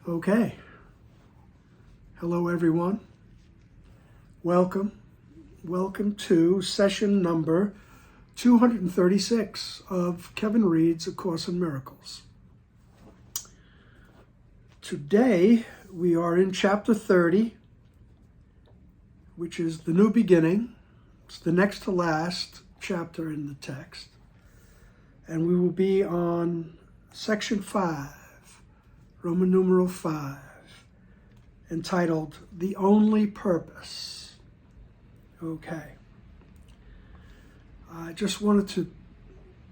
Okay. Hello, everyone. Welcome. Welcome to session number 236 of Kevin Reads A Course in Miracles. Today, we are in chapter 30, which is the new beginning. It's the next to last chapter in the text. And we will be on section 5. Roman numeral 5, entitled, The Only Purpose. Okay. I just wanted to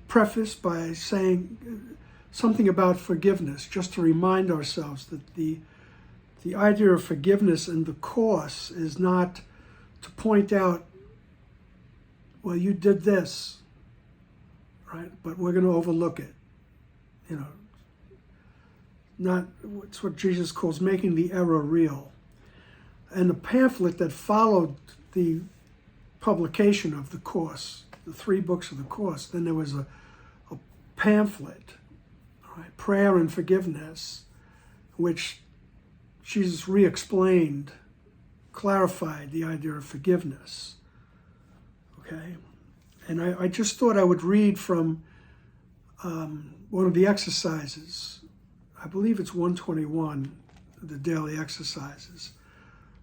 preface by saying something about forgiveness, just to remind ourselves that the idea of forgiveness in the Course is not to point out, well, you did this, right? But we're going to overlook it, it's what Jesus calls making the error real. And the pamphlet that followed the publication of the Course, the 3 books of the Course, then there was a pamphlet, right, Prayer and Forgiveness, which Jesus re-explained, clarified the idea of forgiveness. Okay? And I just thought I would read from one of the exercises. I believe it's 121, the daily exercises,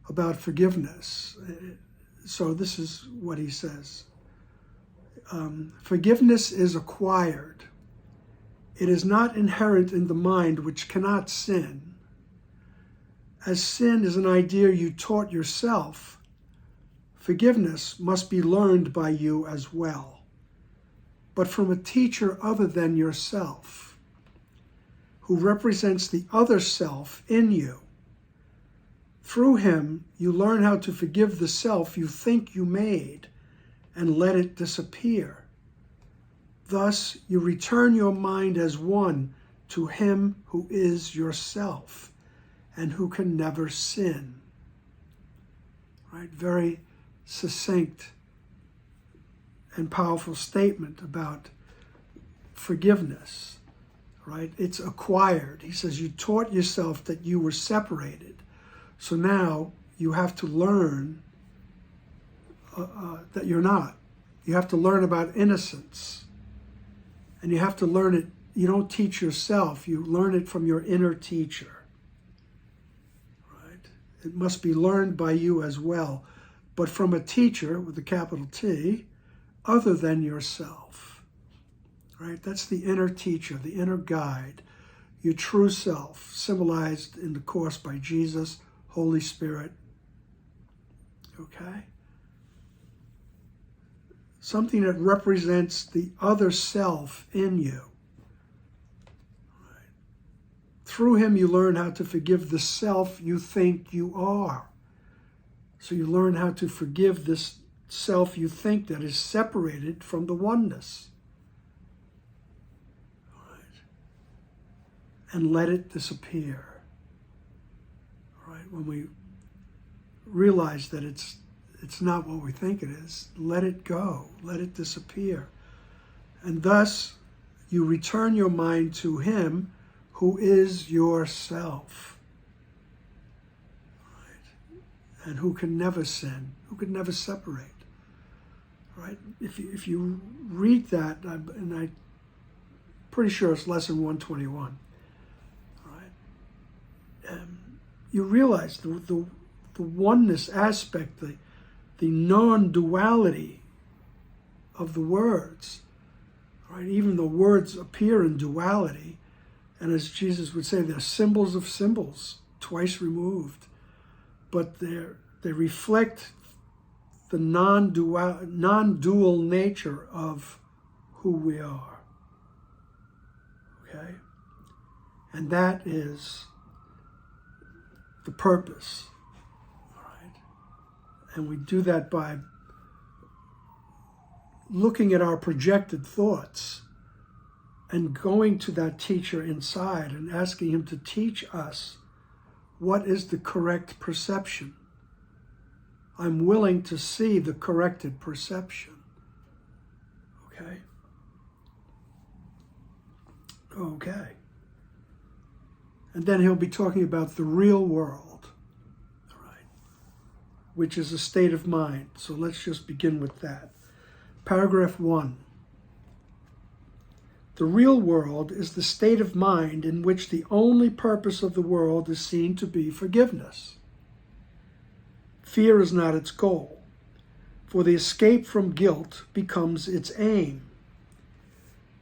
about forgiveness. So this is what he says. Forgiveness is acquired. It is not inherent in the mind, which cannot sin. As sin is an idea you taught yourself, forgiveness must be learned by you as well, but from a teacher other than yourself, who represents the other self in you. Through him, you learn how to forgive the self you think you made and let it disappear. Thus, you return your mind as one to him who is yourself and who can never sin. Right? Very succinct and powerful statement about forgiveness. Right? It's acquired. He says you taught yourself that you were separated. So now you have to learn that you're not. You have to learn about innocence. And you have to learn it. You don't teach yourself. You learn it from your inner teacher. Right? It must be learned by you as well, but from a teacher, with a capital T, other than yourself. Right? That's the inner teacher, the inner guide, your true self, symbolized in the Course by Jesus, Holy Spirit. Okay? Something that represents the other self in you. Right? Through him, you learn how to forgive the self you think you are. So you learn how to forgive this self you think that is separated from the oneness. And let it disappear. Right? When we realize that it's not what we think it is, let it go, let it disappear. And thus, you return your mind to him who is yourself. Right? And who can never sin, who can never separate. Right? If you read that, and I'm pretty sure it's lesson 121, you realize the oneness aspect, the non-duality of the words. Right? Even the words appear in duality, and as Jesus would say, they're symbols of symbols, twice removed, but they reflect the non-dual nature of who we are. Okay? And that is the purpose, right? And we do that by looking at our projected thoughts and going to that teacher inside and asking him to teach us what is the correct perception. I'm willing to see the corrected perception. Okay? Okay. And then he'll be talking about the real world, right, which is a state of mind. So let's just begin with that. Paragraph 1. The real world is the state of mind in which the only purpose of the world is seen to be forgiveness. Fear is not its goal, for the escape from guilt becomes its aim.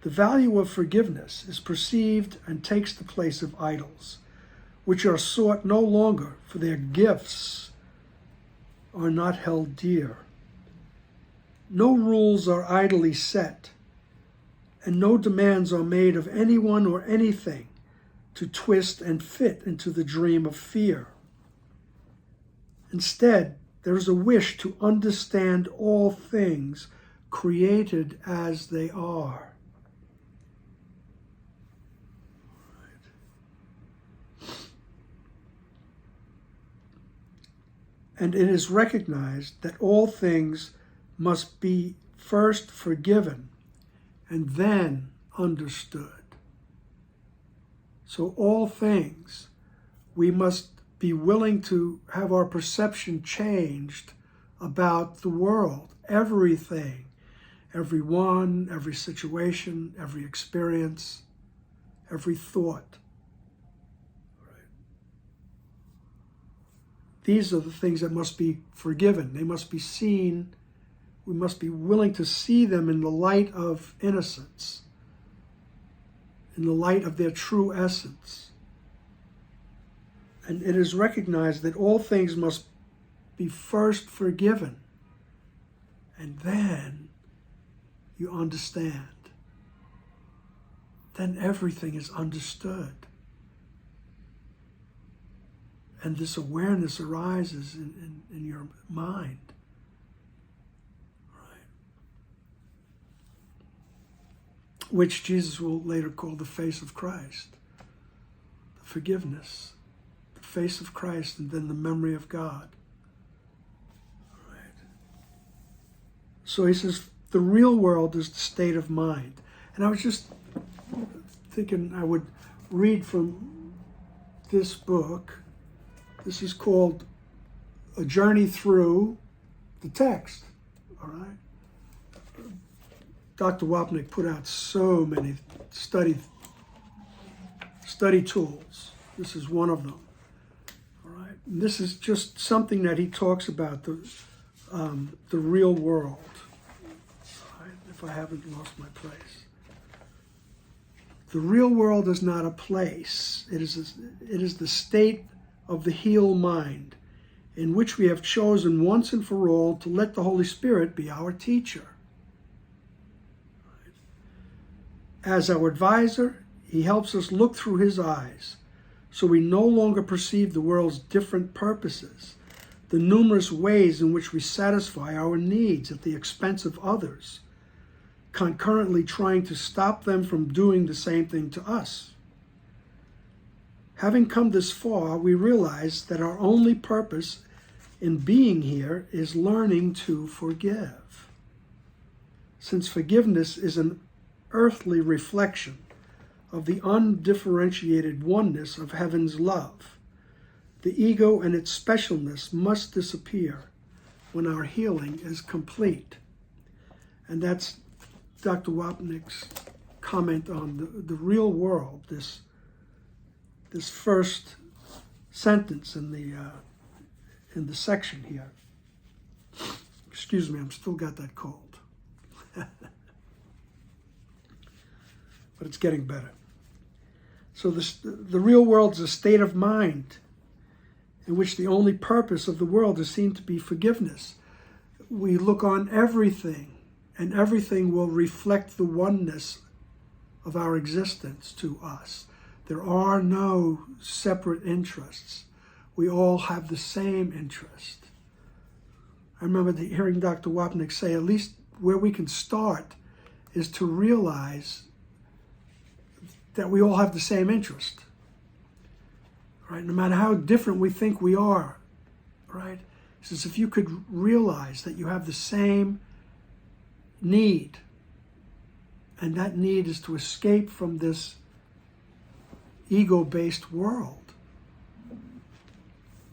The value of forgiveness is perceived and takes the place of idols, which are sought no longer, for their gifts are not held dear. No rules are idly set, and no demands are made of anyone or anything to twist and fit into the dream of fear. Instead, there is a wish to understand all things created as they are. And it is recognized that all things must be first forgiven and then understood. So all things, we must be willing to have our perception changed about the world, everything, everyone, every situation, every experience, every thought. These are the things that must be forgiven. They must be seen. We must be willing to see them in the light of innocence, in the light of their true essence. And it is recognized that all things must be first forgiven, and then you understand. Then everything is understood. And this awareness arises in your mind. Right? Which Jesus will later call the face of Christ. The forgiveness. The face of Christ, and then the memory of God. Right? So he says, the real world is the state of mind. And I was just thinking I would read from this book. This is called A Journey Through the Text, all right? Dr. Wapnick put out so many study tools. This is one of them, all right? And this is just something that he talks about, the real world, all right? If I haven't lost my place. The real world is not a place. It is the state of the healed mind, in which we have chosen once and for all to let the Holy Spirit be our teacher. As our advisor, he helps us look through his eyes, so we no longer perceive the world's different purposes, the numerous ways in which we satisfy our needs at the expense of others, concurrently trying to stop them from doing the same thing to us. Having come this far, we realize that our only purpose in being here is learning to forgive. Since forgiveness is an earthly reflection of the undifferentiated oneness of heaven's love, the ego and its specialness must disappear when our healing is complete. And that's Dr. Wapnick's comment on the real world, this first sentence in the section here. Excuse me, I'm still got that cold. But it's getting better. So the real world is a state of mind in which the only purpose of the world is seen to be forgiveness. We look on everything, and everything will reflect the oneness of our existence to us. There are no separate interests. We all have the same interest. I remember hearing Dr. Wapnick say, at least where we can start is to realize that we all have the same interest. Right? No matter how different we think we are, right? He says, if you could realize that you have the same need, and that need is to escape from this ego-based world.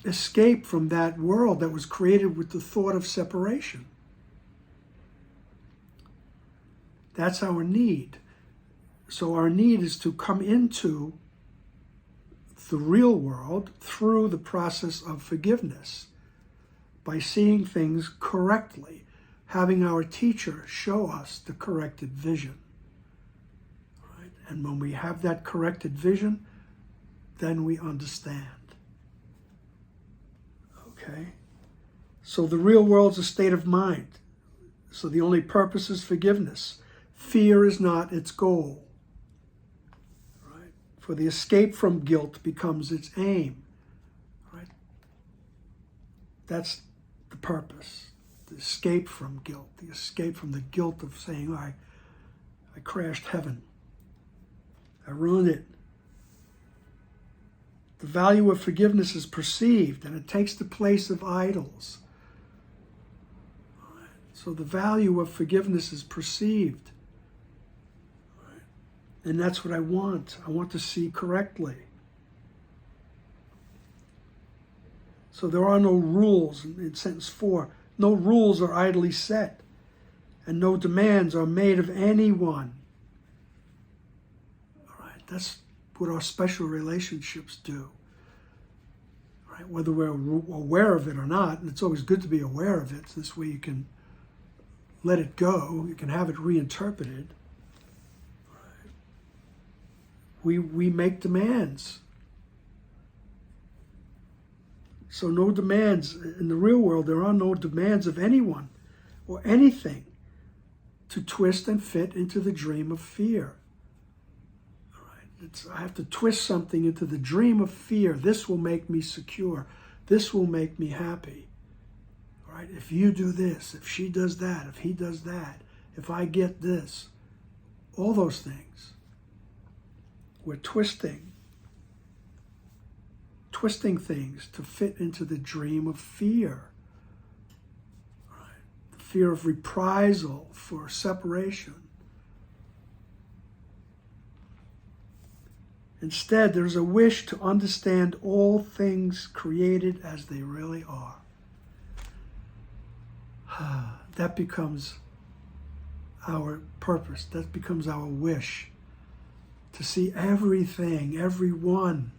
Escape from that world that was created with the thought of separation. That's our need. So our need is to come into the real world through the process of forgiveness, by seeing things correctly, having our teacher show us the corrected vision. Right? And when we have that corrected vision, then we understand. Okay? So the real world's a state of mind. So the only purpose is forgiveness. Fear is not its goal. Right? For the escape from guilt becomes its aim. Right? That's the purpose. The escape from guilt. The escape from the guilt of saying, oh, I crashed heaven. I ruined it. The value of forgiveness is perceived, and it takes the place of idols. Right? So the value of forgiveness is perceived. Right? And that's what I want. I want to see correctly. So there are no rules in sentence 4. No rules are idly set, and no demands are made of anyone. All right, that's what our special relationships do. Right? Whether we're aware of it or not, and it's always good to be aware of it. This way you can let it go. You can have it reinterpreted. Right? We make demands. So no demands. In the real world, there are no demands of anyone or anything to twist and fit into the dream of fear. All right? I have to twist something into the dream of fear. This will make me secure. This will make me happy. All right? If you do this, if she does that, if he does that, if I get this, all those things. We're twisting things to fit into the dream of fear. Right? The fear of reprisal for separation. Instead, there's a wish to understand all things created as they really are. That becomes our purpose. That becomes our wish. To see everything, everyone,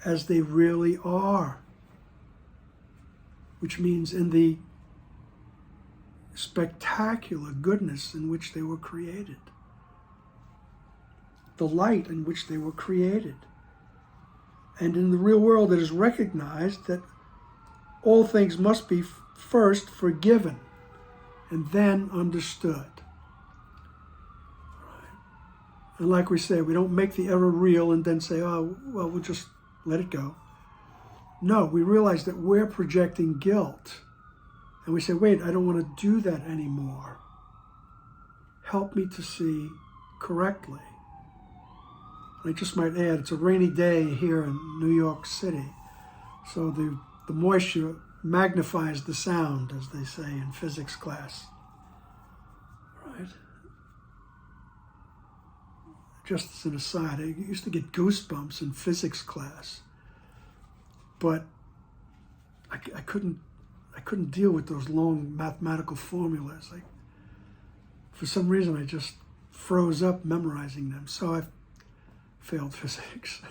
as they really are, which means in the spectacular goodness in which they were created, the light in which they were created. And in the real world, it is recognized that all things must be first forgiven and then understood. Right? And like we say, we don't make the error real and then say, oh, well, we'll just let it go. No, we realize that we're projecting guilt. And we say, wait, I don't want to do that anymore. Help me to see correctly. I just might add, it's a rainy day here in New York City. So the moisture magnifies the sound, as they say in physics class. Right? Just as an aside, I used to get goosebumps in physics class, but I couldn't deal with those long mathematical formulas. For some reason, I just froze up memorizing them. So I failed physics.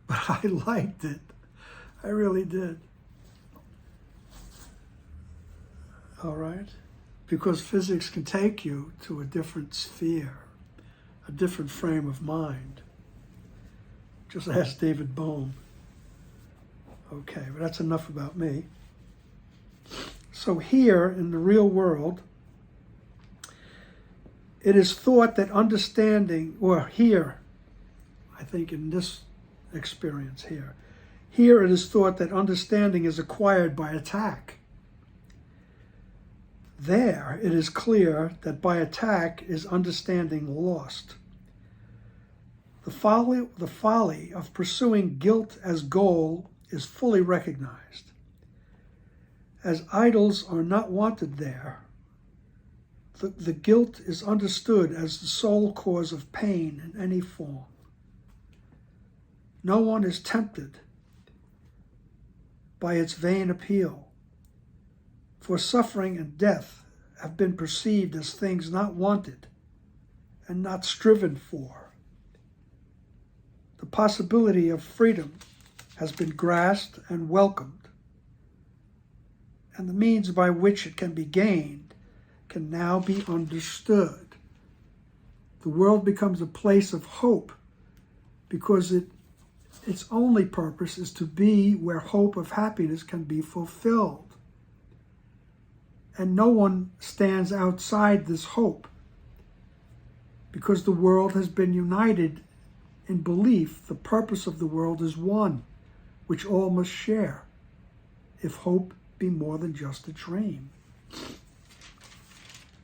But I liked it. I really did. All right? Because physics can take you to a different sphere, a different frame of mind. Just ask David Bohm. Okay, but that's enough about me. So here in the real world, it is thought that understanding, or here, I think in this experience here it is thought that understanding is acquired by attack. There, it is clear that by attack is understanding lost. The folly of pursuing guilt as goal is fully recognized. As idols are not wanted there, The guilt is understood as the sole cause of pain in any form. No one is tempted by its vain appeal, for suffering and death have been perceived as things not wanted and not striven for. The possibility of freedom has been grasped and welcomed, and the means by which it can be gained can now be understood. The world becomes a place of hope because its only purpose is to be where hope of happiness can be fulfilled. And no one stands outside this hope because the world has been united in belief the purpose of the world is one, which all must share, if hope be more than just a dream.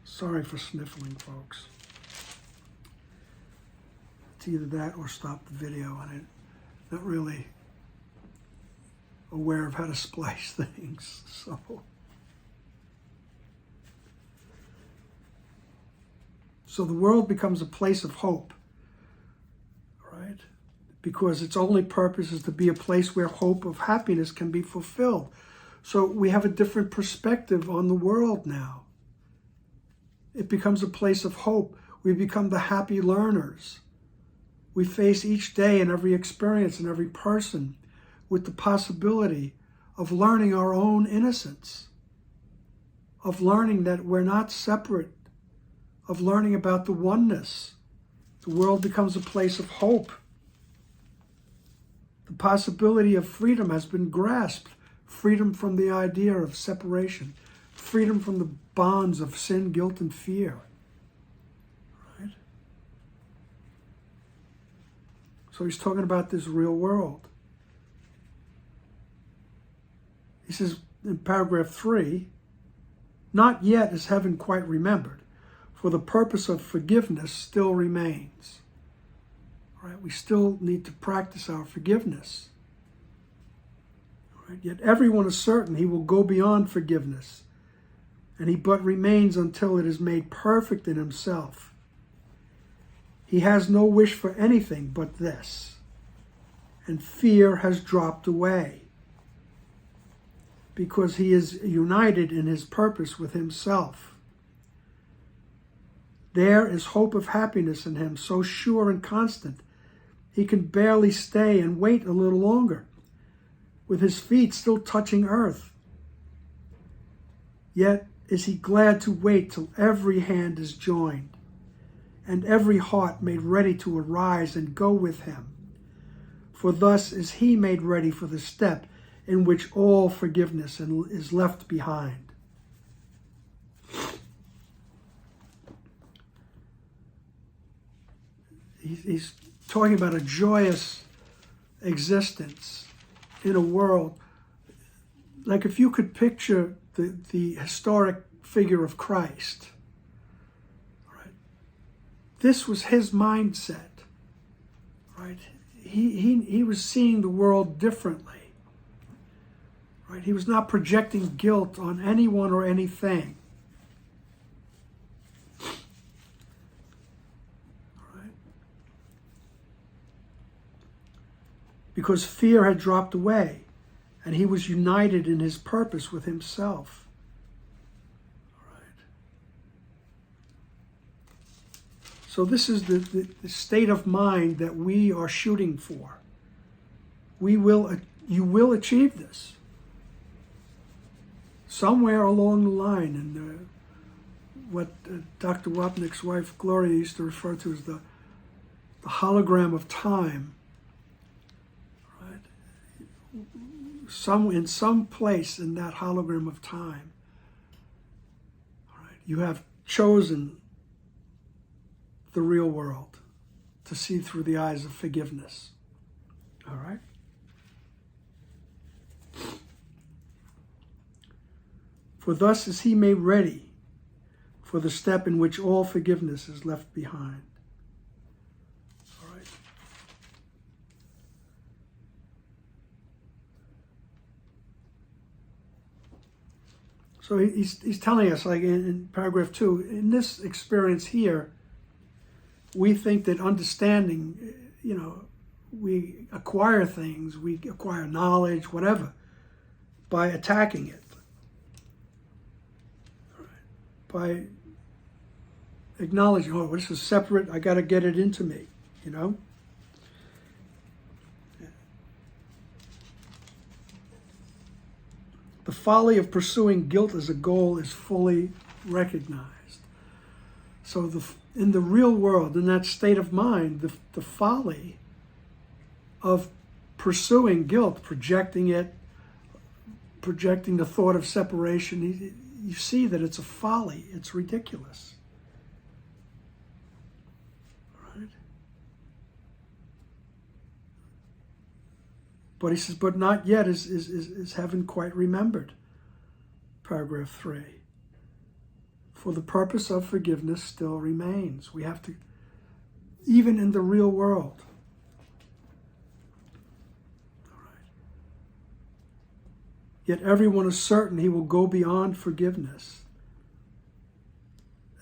Sorry for sniffling, folks. It's either that or stop the video, and I'm not really aware of how to splice things, So the world becomes a place of hope, right? Because its only purpose is to be a place where hope of happiness can be fulfilled. So we have a different perspective on the world now. It becomes a place of hope. We become the happy learners. We face each day and every experience and every person with the possibility of learning our own innocence, of learning that we're not separate, of learning about the oneness. The world becomes a place of hope. The possibility of freedom has been grasped. Freedom from the idea of separation. Freedom from the bonds of sin, guilt, and fear. Right? So he's talking about this real world. He says in paragraph 3, not yet is heaven quite remembered, for the purpose of forgiveness still remains. Right? We still need to practice our forgiveness. Right? Yet everyone is certain he will go beyond forgiveness, and he but remains until it is made perfect in himself. He has no wish for anything but this, and fear has dropped away, because he is united in his purpose with himself. There is hope of happiness in him, so sure and constant, he can barely stay and wait a little longer, with his feet still touching earth. Yet is he glad to wait till every hand is joined, and every heart made ready to arise and go with him. For thus is he made ready for the step in which all forgiveness is left behind. He's talking about a joyous existence in a world. Like if you could picture the historic figure of Christ, right? This was his mindset, right? He was seeing the world differently, right? He was not projecting guilt on anyone or anything. Because fear had dropped away, and he was united in his purpose with himself. All right. So this is the state of mind that we are shooting for. You will achieve this. Somewhere along the line, and what Dr. Wapnick's wife Gloria used to refer to as the hologram of time. In some place in that hologram of time, all right, you have chosen the real world to see through the eyes of forgiveness. All right? For thus is he made ready for the step in which all forgiveness is left behind. So he's telling us, like in paragraph 2, in this experience here, we think that understanding, we acquire things, we acquire knowledge, whatever, by attacking it, by acknowledging, oh, this is separate, I got to get it into me, The folly of pursuing guilt as a goal is fully recognized. So in the real world, in that state of mind, the folly of pursuing guilt, projecting the thought of separation, you see that it's a folly, it's ridiculous. Right? But he says, but not yet is heaven quite remembered. Paragraph 3. For the purpose of forgiveness still remains. We have to, even in the real world. All right. Yet everyone is certain he will go beyond forgiveness.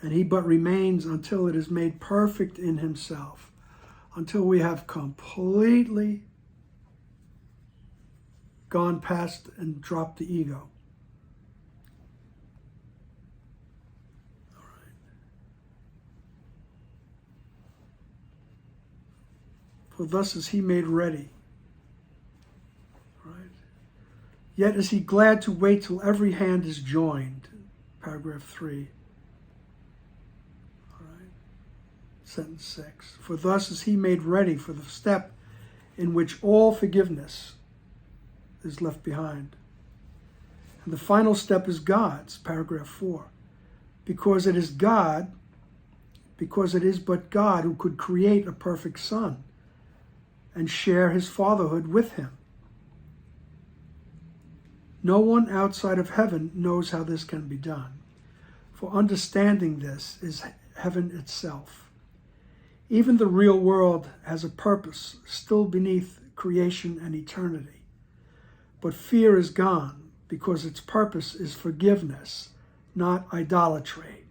And he but remains until it is made perfect in himself. Until we have completely gone past and dropped the ego. All right. For thus is he made ready. All right. Yet is he glad to wait till every hand is joined. Paragraph 3. All right. Sentence 6. For thus is he made ready for the step in which all forgiveness is left behind. And the final step is God's, paragraph 4. Because it is but God who could create a perfect Son and share his fatherhood with him. No one outside of heaven knows how this can be done, for understanding this is heaven itself. Even the real world has a purpose still beneath creation and eternity. But fear is gone because its purpose is forgiveness, not idolatry.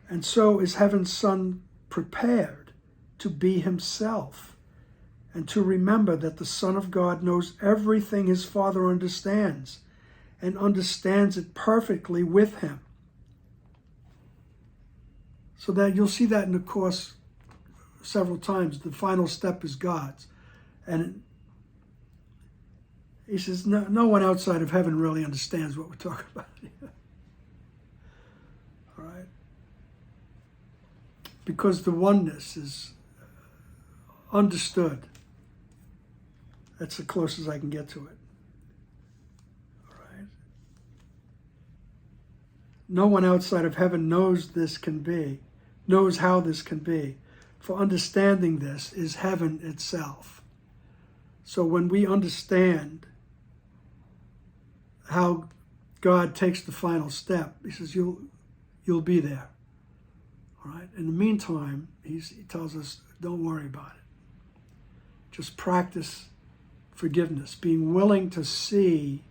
And so is heaven's Son prepared to be himself and to remember that the Son of God knows everything his Father understands and understands it perfectly with him. So that you'll see that in the Course several times. The final step is God's. And he says, no one outside of heaven really understands what we're talking about here. All right? Because the oneness is understood. That's the closest I can get to it. All right? No one outside of heaven knows how this can be. For understanding this is heaven itself. So when we understand how God takes the final step, he says, you'll be there. All right? In the meantime, he tells us, don't worry about it. Just practice forgiveness, being willing to see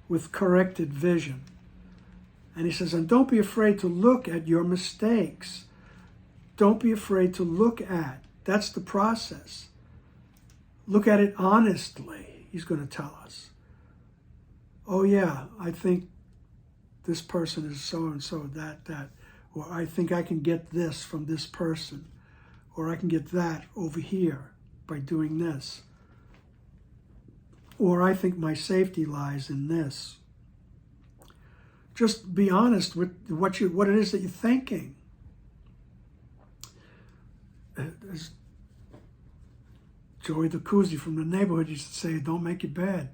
with corrected vision. And he says, and don't be afraid to look at your mistakes. Don't be afraid to look at. That's the process. Look at it honestly, he's going to tell us. Oh yeah, I think this person is so-and-so, that. Or I think I can get this from this person. Or I can get that over here by doing this. Or I think my safety lies in this. Just be honest with what it is that you're thinking. As Joey the Koozie from the neighborhood used to say, don't make your bed.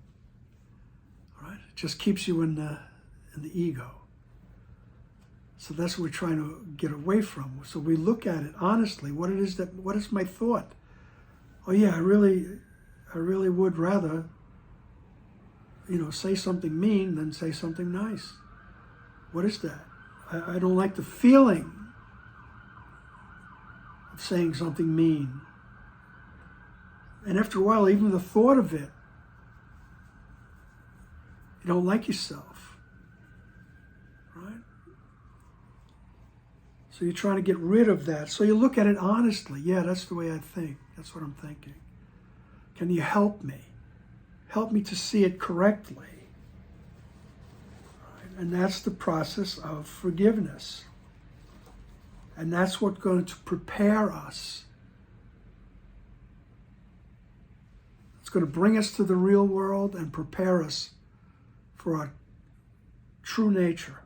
All right? It just keeps you in the ego. So that's what we're trying to get away from. So we look at it honestly. What is my thought? Oh yeah, I really would rather, say something mean than say something nice. What is that? I don't like the feeling of saying something mean. And after a while, even the thought of it, you don't like yourself. So you're trying to get rid of that. So you look at it honestly. Yeah, that's the way I think. That's what I'm thinking. Can you help me? Help me to see it correctly. Right? And that's the process of forgiveness. And that's what's going to prepare us. It's going to bring us to the real world and prepare us for our true nature.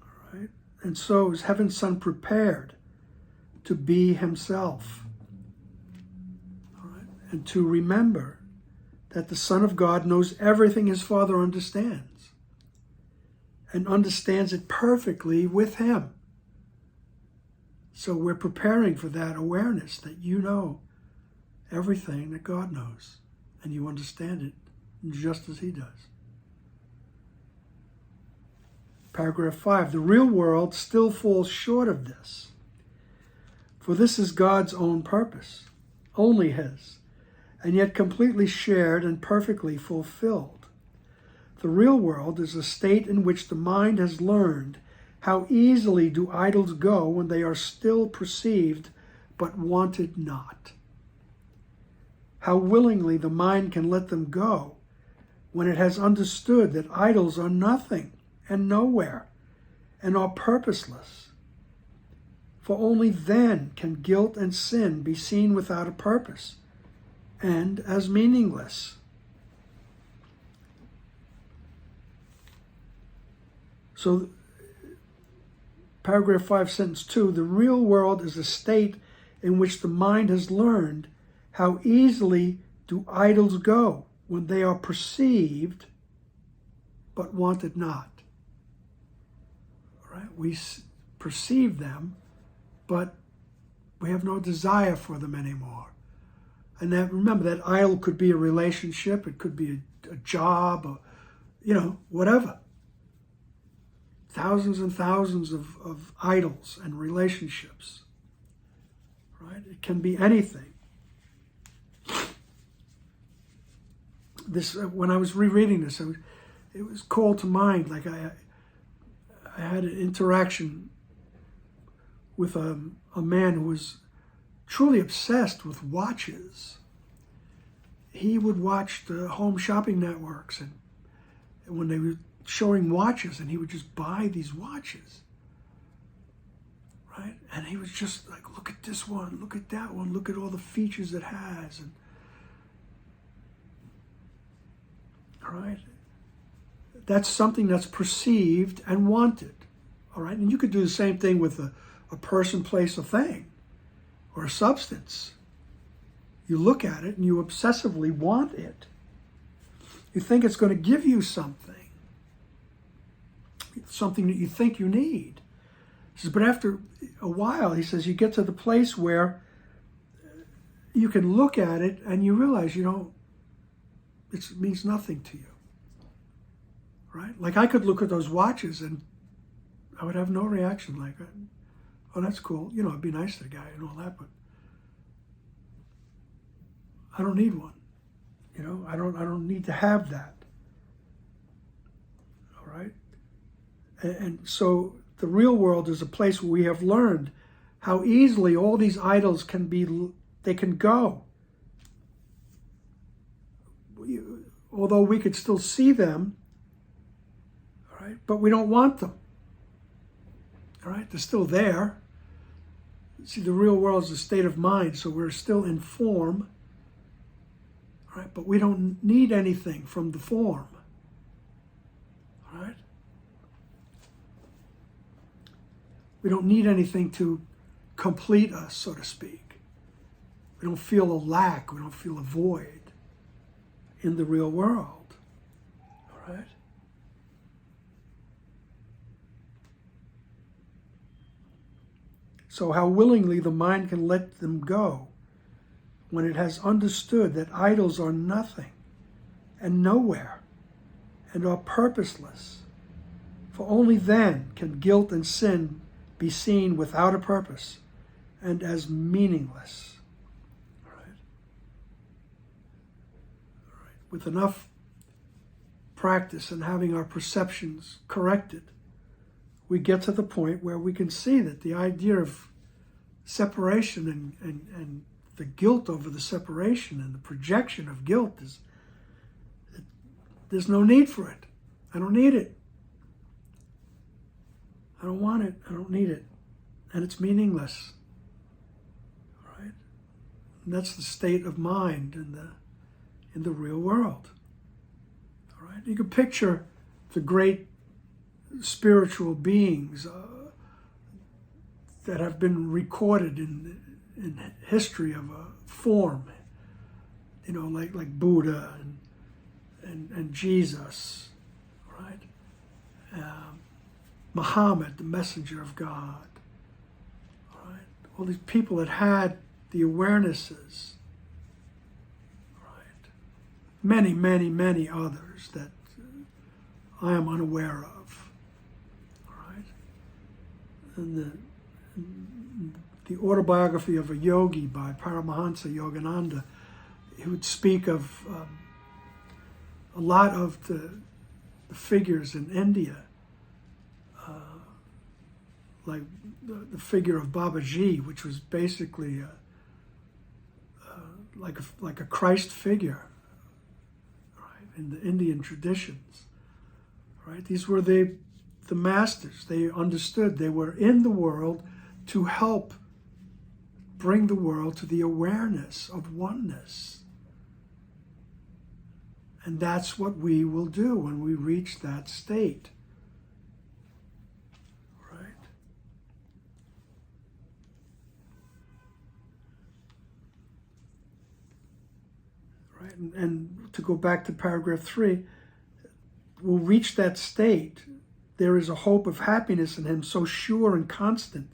All right? And so is Heaven's Son prepared to be himself. All right? And to remember that the Son of God knows everything his Father understands and understands it perfectly with him. So we're preparing for that awareness that you know everything that God knows and you understand it just as he does. Paragraph 5, the real world still falls short of this. For this is God's own purpose, only his, and yet completely shared and perfectly fulfilled. The real world is a state in which the mind has learned how easily do idols go when they are still perceived but wanted not. How willingly the mind can let them go when it has understood that idols are nothing and nowhere and are purposeless. For only then can guilt and sin be seen without a purpose and as meaningless. So, paragraph 5, sentence 2, the real world is a state in which the mind has learned how easily do idols go when they are perceived but wanted not. All right? We perceive them, but we have no desire for them anymore. And that, remember, that idol could be a relationship, it could be a job, or, whatever. Thousands and thousands of idols and relationships, right? It can be anything. This, when I was rereading this, it was called to mind, like I had an interaction with a man who was truly obsessed with watches. He would watch the home shopping networks, and when they were showing watches, and he would just buy these watches, right? And he was just like, look at this one, look at that one, look at all the features it has, and all right, that's something that's perceived and wanted, all right? And you could do the same thing with a person, place, or thing, or a substance. You look at it and you obsessively want it. You think it's going to give you something that you think you need. He says, but after a while, he says, you get to the place where you can look at it and you realize, it means nothing to you, right? Like I could look at those watches and I would have no reaction like, oh, that's cool. It'd be nice to the guy and all that, but I don't need one. I don't need to have that. All right? And so the real world is a place where we have learned how easily all these idols can go. Although we could still see them, all right, but we don't want them. All right, they're still there. See, the real world is a state of mind, so we're still in form, all right, but we don't need anything from the form. All right? We don't need anything to complete us, so to speak. We don't feel a lack. We don't feel a void in the real world. All right? So how willingly the mind can let them go when it has understood that idols are nothing and nowhere and are purposeless. For only then can guilt and sin be seen without a purpose and as meaningless. All right? All right. With enough practice and having our perceptions corrected, we get to the point where we can see that the idea of separation and the guilt over the separation and the projection of guilt there's no need for it. I don't need it. I don't want it. I don't need it. And it's meaningless. All right? And that's the state of mind in the real world. All right? You can picture the great spiritual beings that have been recorded in history of a form, you know, like Buddha and Jesus, right? Muhammad, the messenger of God, right? All these people that had the awarenesses, right? Many, many, many others that I am unaware of, right? And the autobiography of a yogi by Paramahansa Yogananda, he would speak of a lot of the figures in India, like the figure of Babaji, which was basically like a Christ figure, right, in the Indian traditions, right? These were the masters. They understood they were in the world to help bring the world to the awareness of oneness. And that's what we will do when we reach that state. Right? Right? And to go back to paragraph 3, we'll reach that state. There is a hope of happiness in him so sure and constant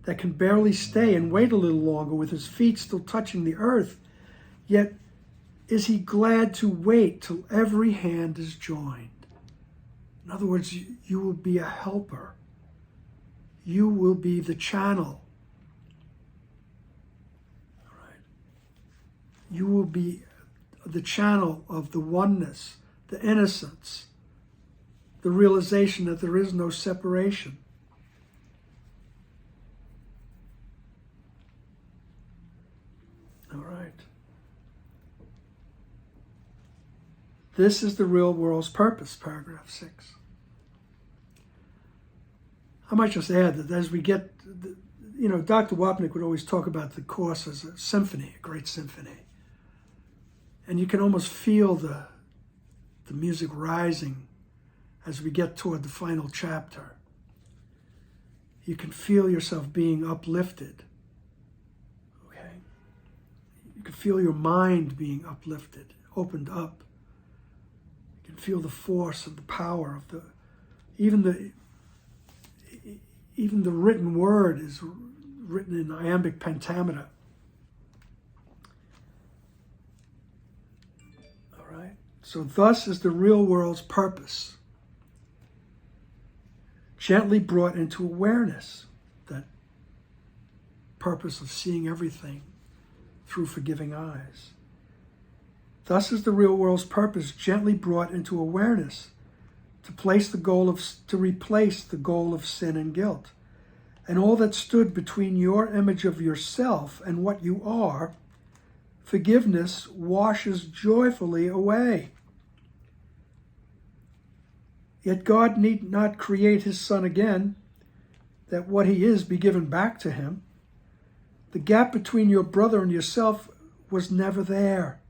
that can barely stay and wait a little longer with his feet still touching the earth. Yet is he glad to wait till every hand is joined. In other words, you will be a helper. You will be the channel. All right? You will be the channel of the oneness, the innocence, the realization that there is no separation. All right. This is the real world's purpose, paragraph 6. I might just add that as we get, you know, Dr. Wapnick would always talk about the Course as a symphony, a great symphony. And you can almost feel the music rising as we get toward the final chapter. You can feel yourself being uplifted. Okay? You can feel your mind being uplifted, opened up. You can feel the force and the power of even the written word is written in iambic pentameter. All right? So thus is the real world's purpose gently brought into awareness, that purpose of seeing everything through forgiving eyes. Thus is the real world's purpose gently brought into awareness, to replace the goal of sin and guilt, and all that stood between your image of yourself and what you are. Forgiveness washes joyfully away. Yet God need not create his Son again, that what he is be given back to him. The gap between your brother and yourself was never there.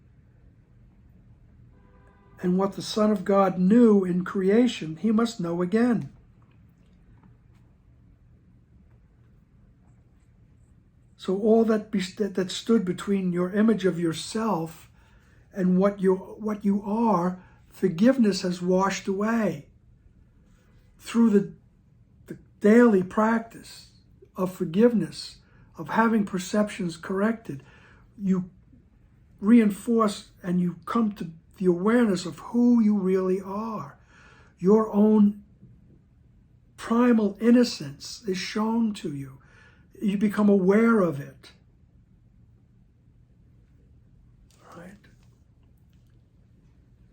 And what the Son of God knew in creation, he must know again. So all that stood between your image of yourself and what you are, forgiveness has washed away. Through the daily practice of forgiveness, of having perceptions corrected, you reinforce and you come to the awareness of who you really are. Your own primal innocence is shown to you. You become aware of it. Right?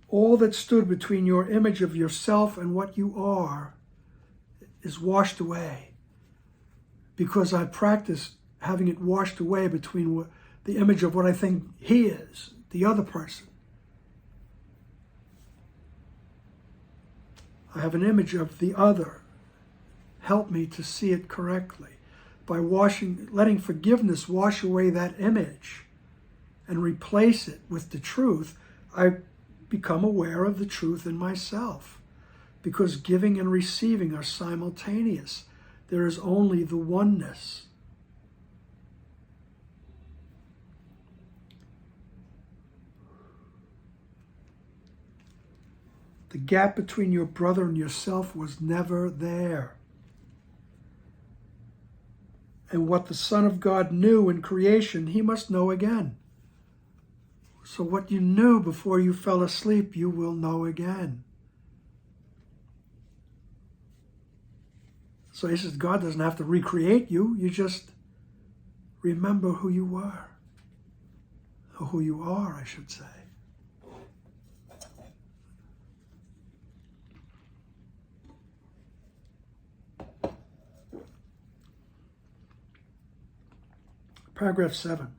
All that stood between your image of yourself and what you are is washed away, because I practice having it washed away between the image of what I think he is, the other person. I have an image of the other. Help me to see it correctly. By letting forgiveness wash away that image and replace it with the truth, I become aware of the truth in myself. Because giving and receiving are simultaneous. There is only the oneness. The gap between your brother and yourself was never there. And what the Son of God knew in creation, he must know again. So what you knew before you fell asleep, you will know again. So he says, God doesn't have to recreate you. You just remember who you were. Or who you are, I should say. Paragraph 7.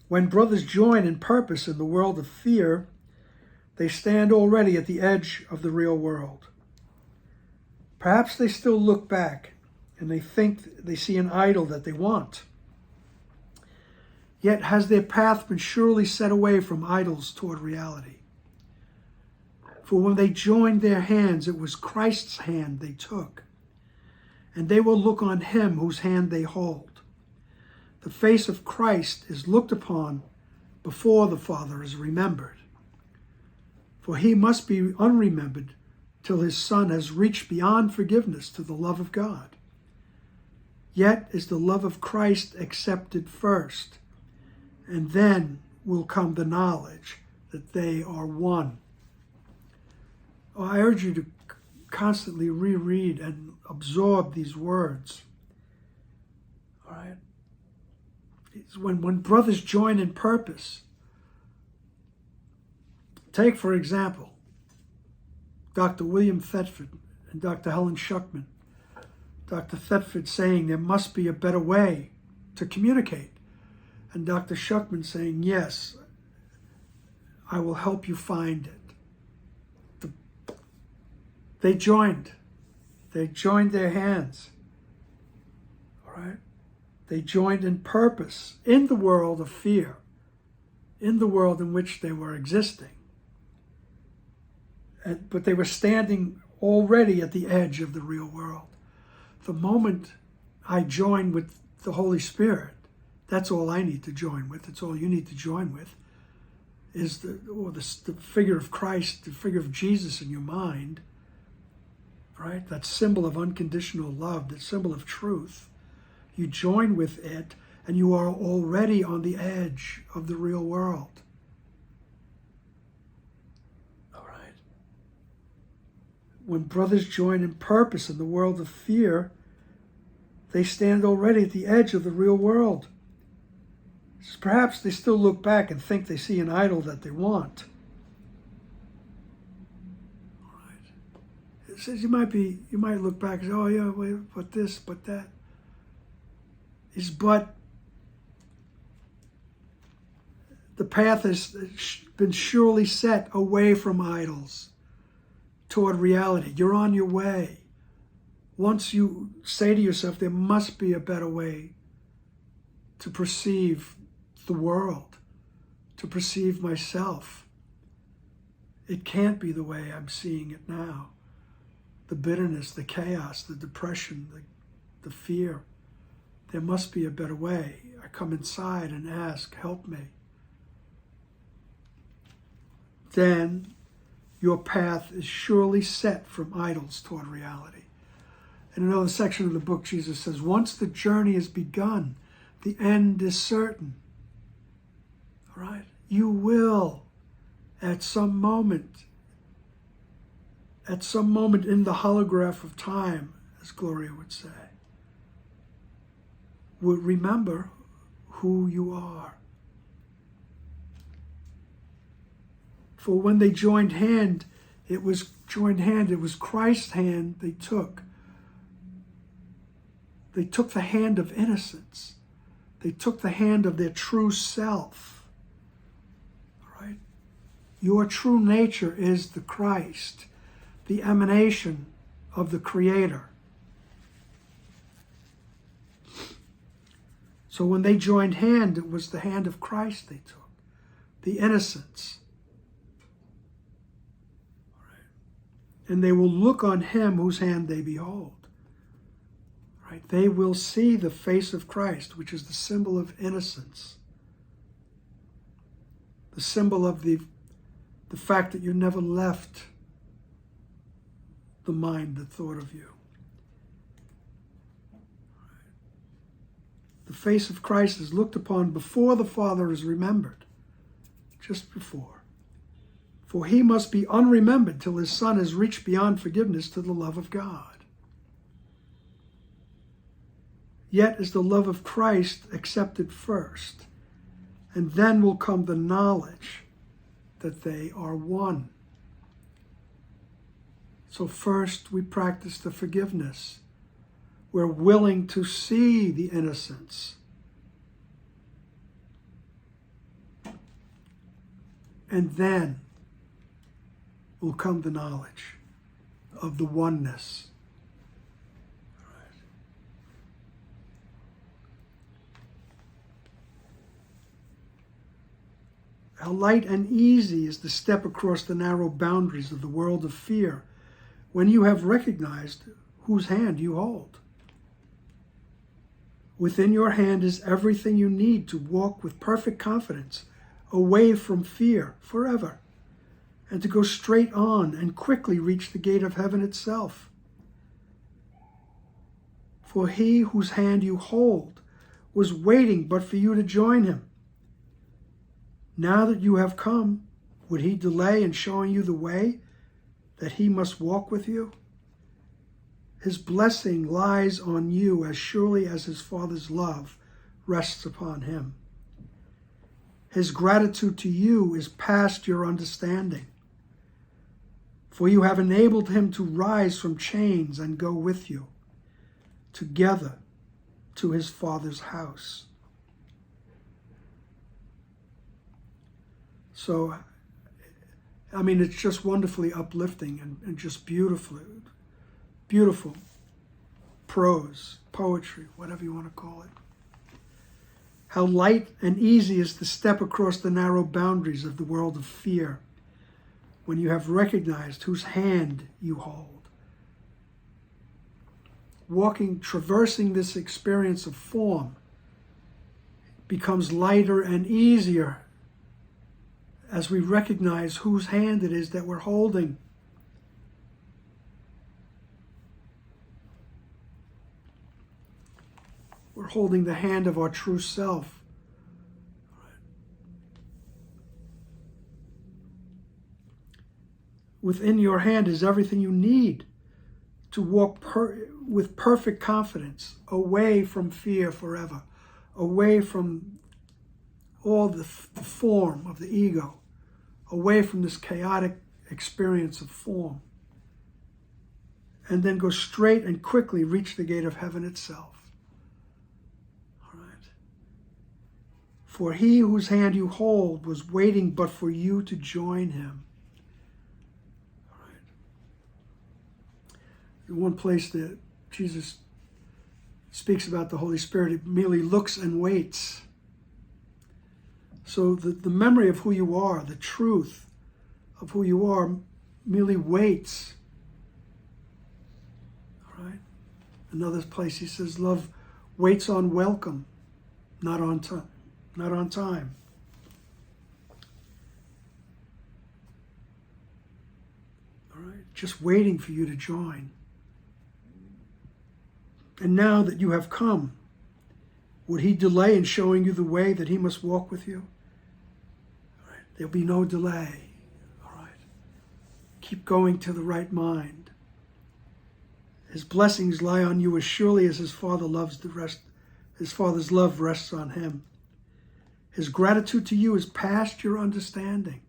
When brothers join in purpose in the world of fear, they stand already at the edge of the real world. Perhaps they still look back and they think they see an idol that they want. Yet has their path been surely set away from idols toward reality? For when they joined their hands, it was Christ's hand they took, and they will look on him whose hand they hold. The face of Christ is looked upon before the Father is remembered. For he must be unremembered till his Son has reached beyond forgiveness to the love of God. Yet is the love of Christ accepted first, and then will come the knowledge that they are one. Oh, I urge you to constantly reread and absorb these words. All right? It's when brothers join in purpose. Take, for example, Dr. William Thetford and Dr. Helen Schuckman. Dr. Thetford saying there must be a better way to communicate. And Dr. Schuckman saying, yes, I will help you find it. They joined. They joined their hands. All right? They joined in purpose in the world of fear, in the world in which they were existing. But they were standing already at the edge of the real world. The moment I join with the Holy Spirit, that's all I need to join with. It's all you need to join with, is the figure of Christ, the figure of Jesus in your mind, right? That symbol of unconditional love, that symbol of truth. You join with it, and you are already on the edge of the real world. All right? When brothers join in purpose in the world of fear, they stand already at the edge of the real world. Perhaps they still look back and think they see an idol that they want. All right? It says you might look back and say, oh yeah, wait, but this, but that. But the path has been surely set away from idols toward reality. You're on your way. Once you say to yourself, there must be a better way to perceive the world, to perceive myself. It can't be the way I'm seeing it now. The bitterness, the chaos, the depression, the fear. There must be a better way. I come inside and ask, help me. Then your path is surely set from idols toward reality. In another section of the book, Jesus says, once the journey is begun, the end is certain. All right? You will, at some moment in the holograph of time, as Gloria would say, would remember who you are. For when they joined hand, it was Christ's hand they took. They took the hand of innocence. They took the hand of their true self. All right? Your true nature is the Christ, the emanation of the Creator. So when they joined hand, it was the hand of Christ they took, the innocence. All right? And they will look on him whose hand they behold. Right? They will see the face of Christ, which is the symbol of innocence. The symbol of the fact that you never left the mind that thought of you. The face of Christ is looked upon before the Father is remembered, just before. For he must be unremembered till his Son has reached beyond forgiveness to the love of God. Yet is the love of Christ accepted first, and then will come the knowledge that they are one. So first we practice the forgiveness. We're willing to see the innocence. And then will come the knowledge of the oneness. How light and easy is the step across the narrow boundaries of the world of fear when you have recognized whose hand you hold. Within your hand is everything you need to walk with perfect confidence away from fear forever, and to go straight on and quickly reach the gate of heaven itself. For he whose hand you hold was waiting but for you to join him. Now that you have come, would he delay in showing you the way that he must walk with you? His blessing lies on you as surely as his Father's love rests upon him. His gratitude to you is past your understanding, for you have enabled him to rise from chains and go with you, together to his Father's house. So, I mean, it's just wonderfully uplifting and just beautiful prose, poetry, whatever you want to call it. How light and easy is the step across the narrow boundaries of the world of fear when you have recognized whose hand you hold. Traversing this experience of form becomes lighter and easier as we recognize whose hand it is that we're holding. We're holding the hand of our true self. Within your hand is everything you need to walk with perfect confidence away from fear forever, away from all the form of the ego, away from this chaotic experience of form, and then go straight and quickly reach the gate of heaven itself. All right. For he whose hand you hold was waiting but for you to join him. All right. In one place that Jesus speaks about the Holy Spirit, it merely looks and waits. So the memory of who you are, the truth of who you are, merely waits. All right? Another place he says, love waits on welcome, not on time. Not on time. All right? Just waiting for you to join. And now that you have come, would he delay in showing you the way that he must walk with you? All right. There'll be no delay. All right. Keep going to the right mind. His blessings lie on you as surely as his Father loves the rest. His Father's love rests on him. His gratitude to you is past your understanding.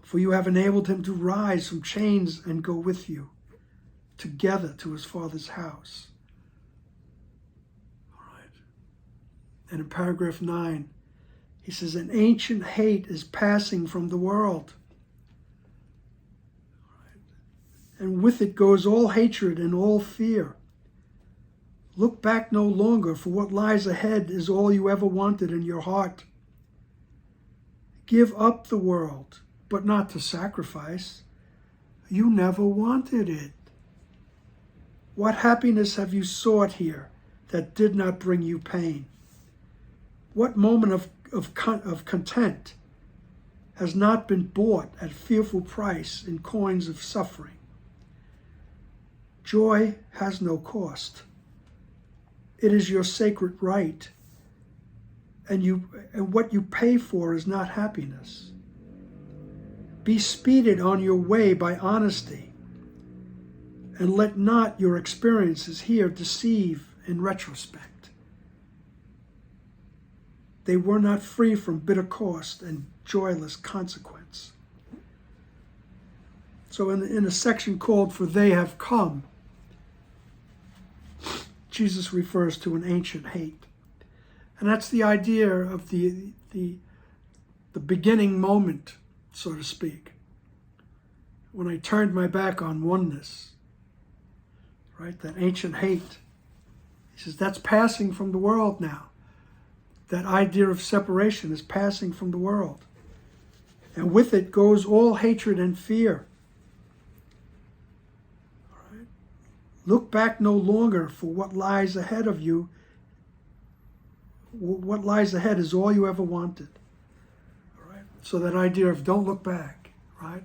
for you have enabled him to rise from chains and go with you together to his Father's house. All right. And in paragraph 9, he says, an ancient hate is passing from the world. All right. And with it goes all hatred and all fear. Look back no longer, for what lies ahead is all you ever wanted in your heart. Give up the world, but not to sacrifice. You never wanted it. What happiness have you sought here that did not bring you pain? What moment of content has not been bought at fearful price in coins of suffering? Joy has no cost. It is your sacred right, and what you pay for is not happiness. Be speeded on your way by honesty, and let not your experiences here deceive in retrospect. They were not free from bitter cost and joyless consequence. So in a section called For They Have Come, Jesus refers to an ancient hate. And that's the idea of the beginning moment, so to speak. When I turned my back on oneness, right? That ancient hate. He says that's passing from the world now. That idea of separation is passing from the world. And with it goes all hatred and fear. Look back no longer, for what lies ahead of you. What lies ahead is all you ever wanted. All right? So that idea of don't look back, right?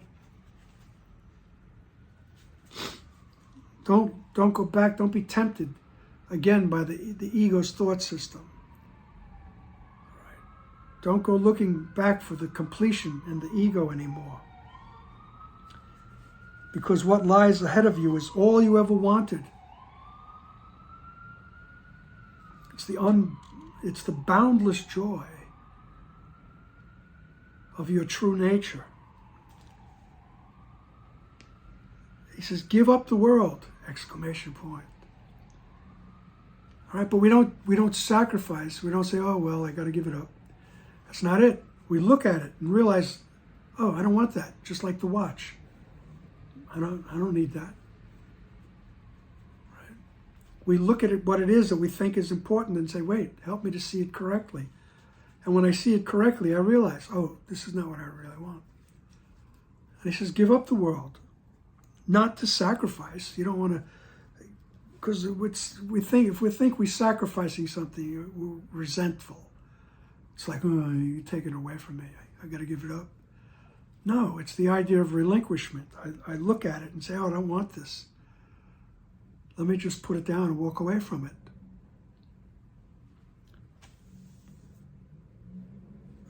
Don't go back. Don't be tempted again by the ego's thought system. All right? Don't go looking back for the completion in the ego anymore. Because what lies ahead of you is all you ever wanted. It's the boundless joy of your true nature. He says, give up the world, exclamation point. All right, but we don't sacrifice. We don't say, oh, well, I got to give it up. That's not it. We look at it and realize, oh, I don't want that, just like the watch. I don't need that. Right? We look at it, what it is that we think is important, and say, wait, help me to see it correctly. And when I see it correctly, I realize, oh, this is not what I really want. And he says, give up the world. Not to sacrifice. You don't want to, because if we think we're sacrificing something, we're resentful. It's like, oh, you take it away from me. I got to give it up. No, it's the idea of relinquishment. I look at it and say, oh, I don't want this. Let me just put it down and walk away from it.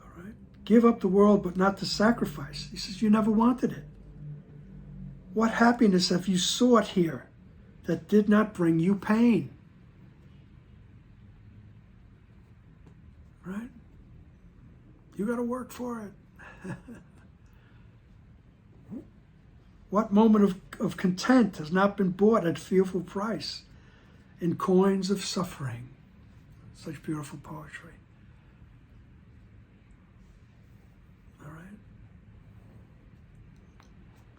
All right? Give up the world, but not to sacrifice. He says, you never wanted it. What happiness have you sought here that did not bring you pain? Right? You got to work for it. What moment of content has not been bought at fearful price in coins of suffering? Such beautiful poetry. All right?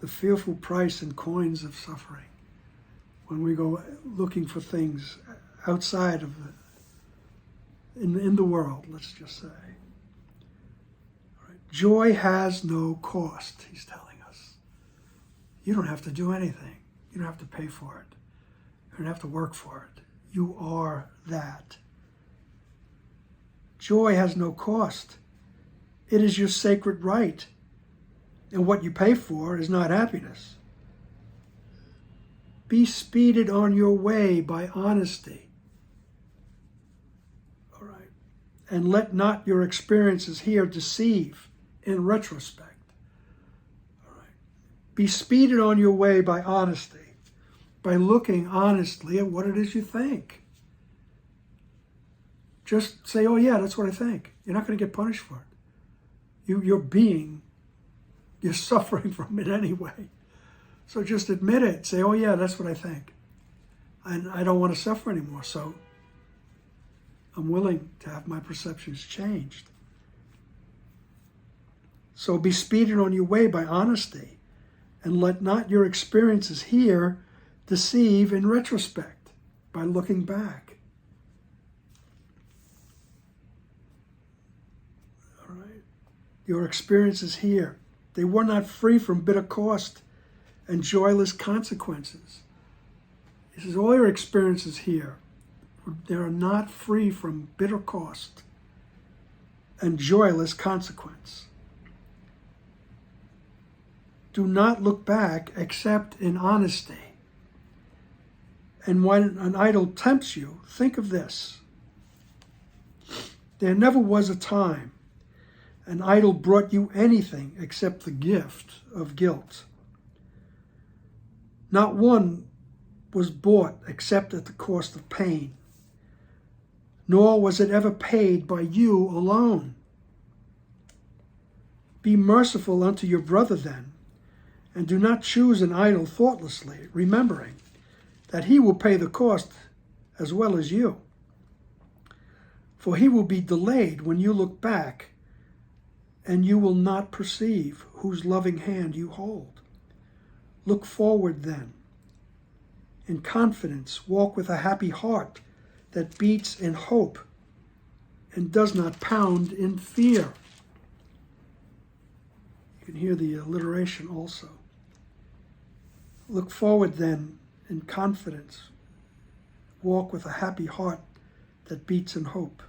The fearful price in coins of suffering. When we go looking for things outside of in the world, let's just say. All right? Joy has no cost, he's telling us. You don't have to do anything. You don't have to pay for it. You don't have to work for it. You are that. Joy has no cost. It is your sacred right. And what you pay for is not happiness. Be speeded on your way by honesty. All right. And let not your experiences here deceive in retrospect. Be speeded on your way by honesty, by looking honestly at what it is you think. Just say, oh yeah, that's what I think. You're not going to get punished for it. Your being you're suffering from it anyway. So just admit it. Say, oh yeah, that's what I think. And I don't want to suffer anymore. So I'm willing to have my perceptions changed. So be speeded on your way by honesty, and let not your experiences here deceive in retrospect by looking back. All right. Your experiences here, they were not free from bitter cost and joyless consequences. He says, all your experiences here, they are not free from bitter cost and joyless consequence. Do not look back except in honesty. And when an idol tempts you, think of this. There never was a time an idol brought you anything except the gift of guilt. Not one was bought except at the cost of pain, nor was it ever paid by you alone. Be merciful unto your brother then, and do not choose an idol thoughtlessly, remembering that he will pay the cost as well as you. For he will be delayed when you look back, and you will not perceive whose loving hand you hold. Look forward then. In confidence, walk with a happy heart that beats in hope and does not pound in fear. You can hear the alliteration also. Look forward then in confidence. Walk with a happy heart that beats in hope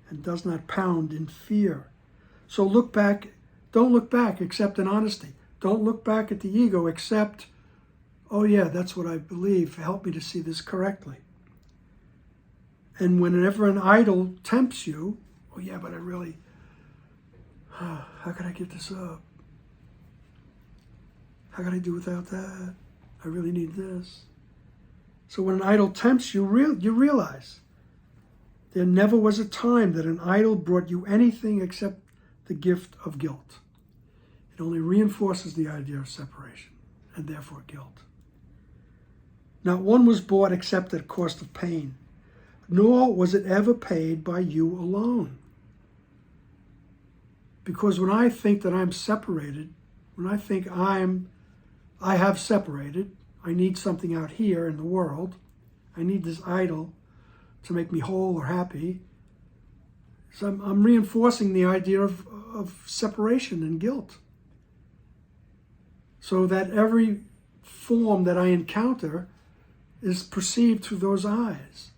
and does not pound in fear. So look back, don't look back except in honesty. Don't look back at the ego except, oh yeah, that's what I believe. Help me to see this correctly. And whenever an idol tempts you, oh yeah, but I really, how can I give this up? How can I do without that? I really need this. So when an idol tempts you, you realize there never was a time that an idol brought you anything except the gift of guilt. It only reinforces the idea of separation and therefore guilt. Not one was bought except at cost of pain, nor was it ever paid by you alone. Because when I think that I'm separated, when I think I have separated, I need something out here in the world, I need this idol to make me whole or happy, so I'm reinforcing the idea of separation and guilt. So that every form that I encounter is perceived through those eyes.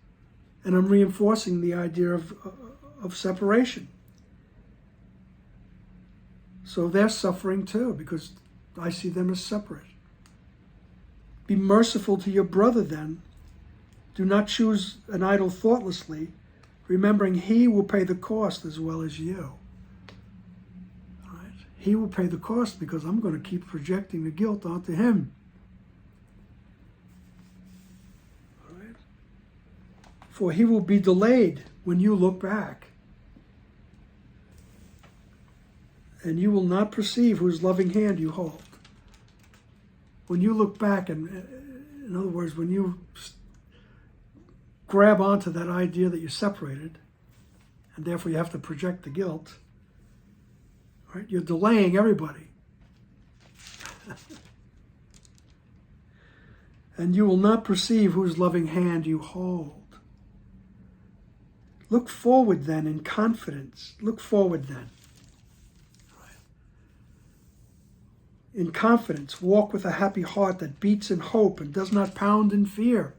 And I'm reinforcing the idea of separation. So they're suffering too, because I see them as separate. Be merciful to your brother then. Do not choose an idol thoughtlessly, remembering he will pay the cost as well as you. All right? He will pay the cost because I'm going to keep projecting the guilt onto him. All right? For he will be delayed when you look back, and you will not perceive whose loving hand you hold. When you look back, and in other words, when you grab onto that idea that you're separated, and therefore you have to project the guilt, right? You're delaying everybody. And you will not perceive whose loving hand you hold. Look forward then in confidence. Look forward then. In confidence, walk with a happy heart that beats in hope and does not pound in fear.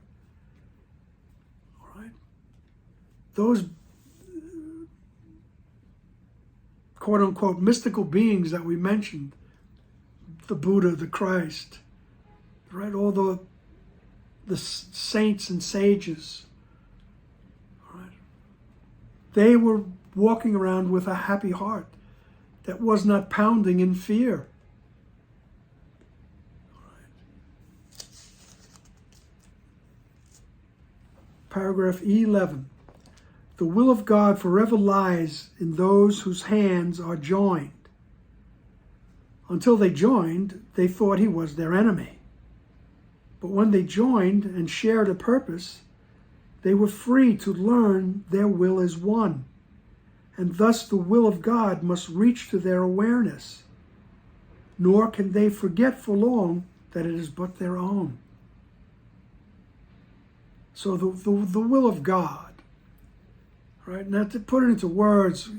All right? Those quote-unquote mystical beings that we mentioned, the Buddha, the Christ, right? All the saints and sages, all right? They were walking around with a happy heart that was not pounding in fear. Paragraph E11. The will of God forever lies in those whose hands are joined. Until they joined, they thought he was their enemy. But when they joined and shared a purpose, they were free to learn their will is one. And thus the will of God must reach to their awareness. Nor can they forget for long that it is but their own. So the will of God, right? Now to put it into words,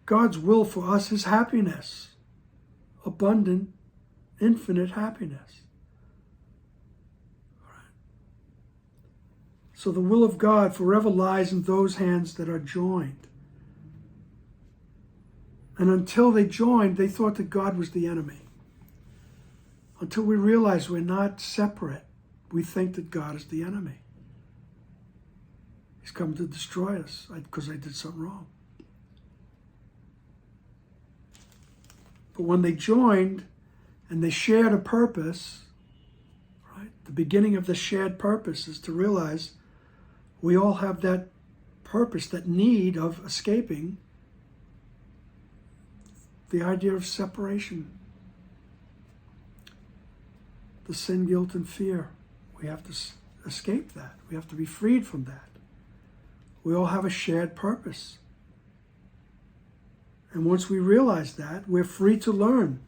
God's will for us is happiness, abundant, infinite happiness. Right? So the will of God forever lies in those hands that are joined. And until they joined, they thought that God was the enemy. Until we realize we're not separate, we think that God is the enemy. He's come to destroy us because I did something wrong. But when they joined and they shared a purpose, right? The beginning of the shared purpose is to realize we all have that purpose, that need of escaping the idea of separation, the sin, guilt, and fear. We have to escape that. We have to be freed from that. We all have a shared purpose. And once we realize that, we're free to learn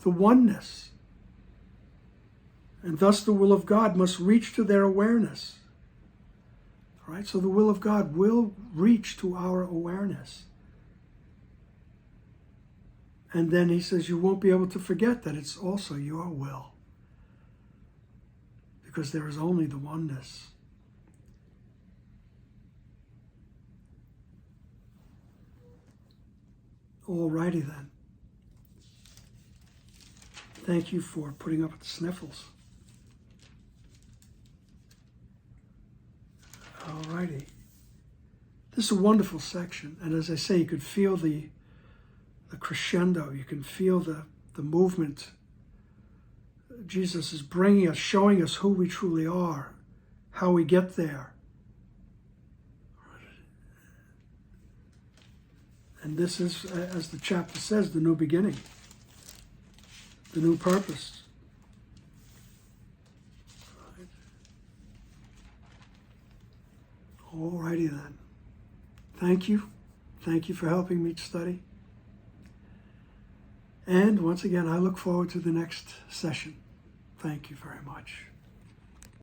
the oneness. And thus the will of God must reach to their awareness. All right? So the will of God will reach to our awareness. And then he says you won't be able to forget that it's also your will. Because there is only the oneness. Alrighty then. Thank you for putting up with the sniffles. Alrighty. This is a wonderful section. And as I say, you could feel the crescendo. You can feel the movement. Jesus is bringing us, showing us who we truly are, how we get there. And this is, as the chapter says, the new beginning, the new purpose. Alrighty then. Thank you. Thank you for helping me study. And once again, I look forward to the next session. Thank you very much.